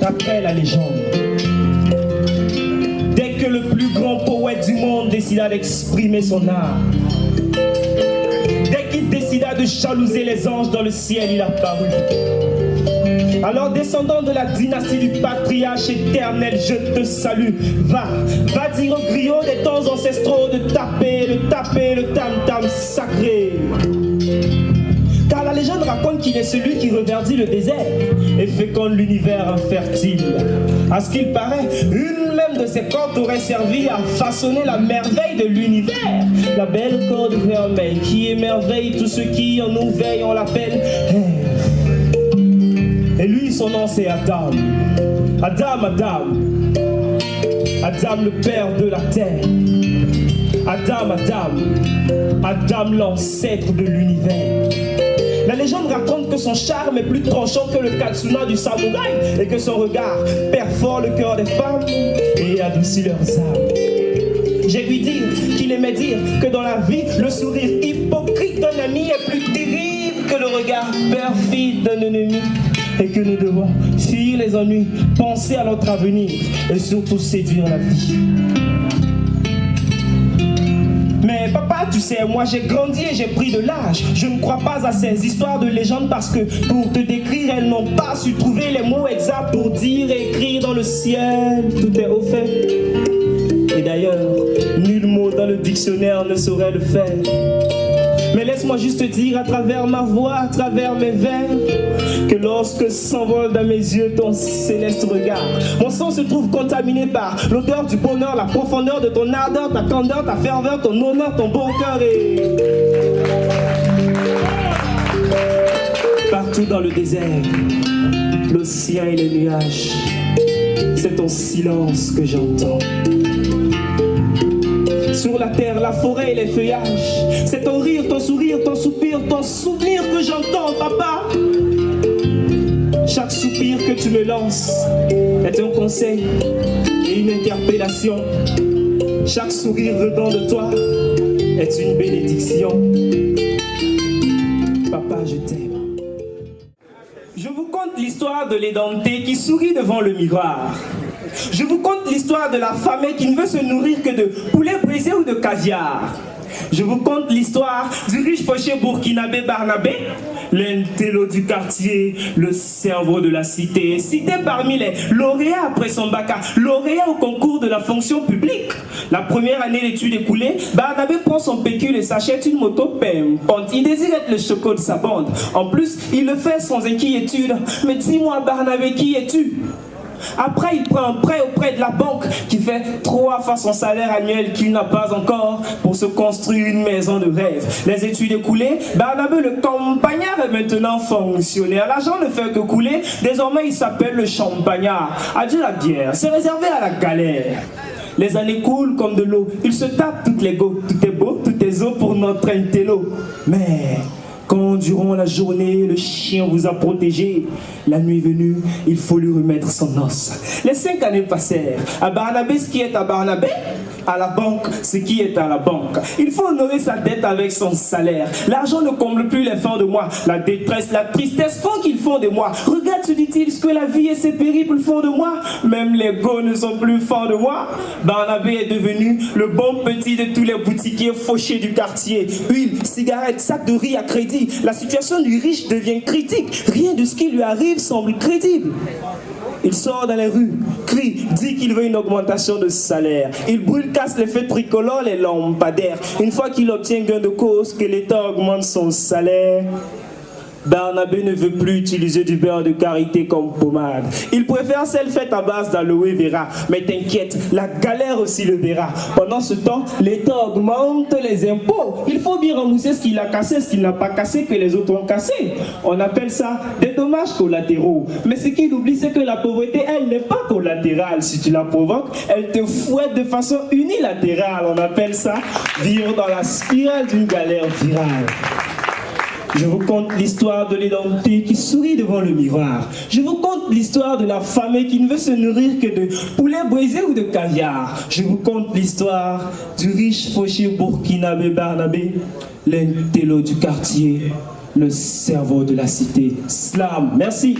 D'après la légende, dès que le plus grand poète du monde décida d'exprimer son art, dès qu'il décida de jalouser les anges dans le ciel, il apparut. Alors descendant de la dynastie du patriarche éternel, je te salue. Va dire aux griots des temps ancestraux de taper le tam-tam sacré. Car la légende raconte qu'il est celui qui reverdit le désert et féconde l'univers infertile. À ce qu'il paraît, une même de ses cordes aurait servi à façonner la merveille de l'univers. La belle corde vermeille qui émerveille tous ceux qui en nous veillent, on l'appelle et lui, son nom c'est Adam. Adam, le père de la terre. Adam, l'ancêtre de l'univers. La légende raconte que son charme est plus tranchant que le katsuna du samouraï et que son regard perfore le cœur des femmes et adoucit leurs âmes. J'ai vu dire qu'il aimait dire que dans la vie, le sourire hypocrite d'un ami est plus terrible que le regard perfide d'un ennemi. Et que nous devons fuir les ennuis, penser à notre avenir et surtout séduire la vie. Mais papa, tu sais, moi j'ai grandi et j'ai pris de l'âge. Je ne crois pas à ces histoires de légendes parce que pour te décrire, elles n'ont pas su trouver les mots exacts pour dire et écrire dans le ciel. Tout est au fait. Et d'ailleurs, nul mot dans le dictionnaire ne saurait le faire. Mais laisse-moi juste te dire à travers ma voix, à travers mes vers, que lorsque s'envole dans mes yeux ton céleste regard, mon sang se trouve contaminé par l'odeur du bonheur, la profondeur de ton ardeur, ta candeur, ta ferveur, ton honneur, ton bon cœur et... Partout dans le désert, l'océan et les nuages, c'est ton silence que j'entends. Sur la terre, la forêt et les feuillages, c'est ton rire, ton sourire, ton soupir, ton souvenir que j'entends, papa. Chaque soupir que tu me lances est un conseil et une interpellation. Chaque sourire venant de toi est une bénédiction. Papa, je t'aime. Je vous conte l'histoire de l'édenté qui sourit devant le miroir. Je vous conte l'histoire de la femme qui ne veut se nourrir que de poulet brisé ou de caviar. Je vous conte l'histoire du riche fauché burkinabé Barnabé, l'intello du quartier, le cerveau de la cité, cité parmi les lauréats après son bac, lauréat au concours de la fonction publique. La première année d'études écoulée, Barnabé prend son pécule et s'achète une moto pimpante. Il désire être le choco de sa bande. En plus, il le fait sans inquiétude. Mais dis-moi, Barnabé, qui es-tu ? Après, il prend un prêt auprès de la banque qui fait 3 fois son salaire annuel qu'il n'a pas encore pour se construire une maison de rêve. Les études écoulées, Barnabé le campagnard est maintenant fonctionnaire. L'argent ne fait que couler, désormais il s'appelle le champagnard. Adieu la bière, c'est réservé à la galère. Les années coulent comme de l'eau, il se tape toutes les go, tout est beau, tout est zo pour notre intello. Mais... quand durant la journée le chien vous a protégé, la nuit venue, il faut lui remettre son os. Les 5 années passèrent. À Barnabé, ce qui est à Barnabé, à la banque, ce qui est à la banque. Il faut honorer sa dette avec son salaire. L'argent ne comble plus les fins de mois. La détresse, la tristesse font qu'ils font de moi. Regarde, se dit-il, ce que la vie et ses périples font de moi. Même les go ne sont plus fins de moi. Barnabé est devenu le bon petit de tous les boutiquiers fauchés du quartier. Huile, cigarettes, sac de riz à crédit. La situation du riche devient critique. Rien de ce qui lui arrive semble crédible. Il sort dans les rues, crie, dit qu'il veut une augmentation de salaire. Il brûle, casse les feux tricolores, les lampadaires. Une fois qu'il obtient gain de cause, que l'État augmente son salaire, Barnabé ne veut plus utiliser du beurre de karité comme pommade. Il préfère celle faite à base d'aloe vera. Mais t'inquiète, la galère aussi le verra. Pendant ce temps, l'État augmente les impôts. Il faut bien rembourser ce qu'il a cassé, ce qu'il n'a pas cassé, que les autres ont cassé. On appelle ça des dommages collatéraux. Mais ce qu'il oublie, c'est que la pauvreté, elle n'est pas collatérale. Si tu la provoques, elle te fouette de façon unilatérale. On appelle ça vivre dans la spirale d'une galère virale. Je vous conte l'histoire de l'édenté qui sourit devant le miroir. Je vous conte l'histoire de la femme qui ne veut se nourrir que de poulet brisé ou de caviar. Je vous conte l'histoire du riche fauché burkinabé Barnabé, l'intello du quartier, le cerveau de la cité. Slam, merci.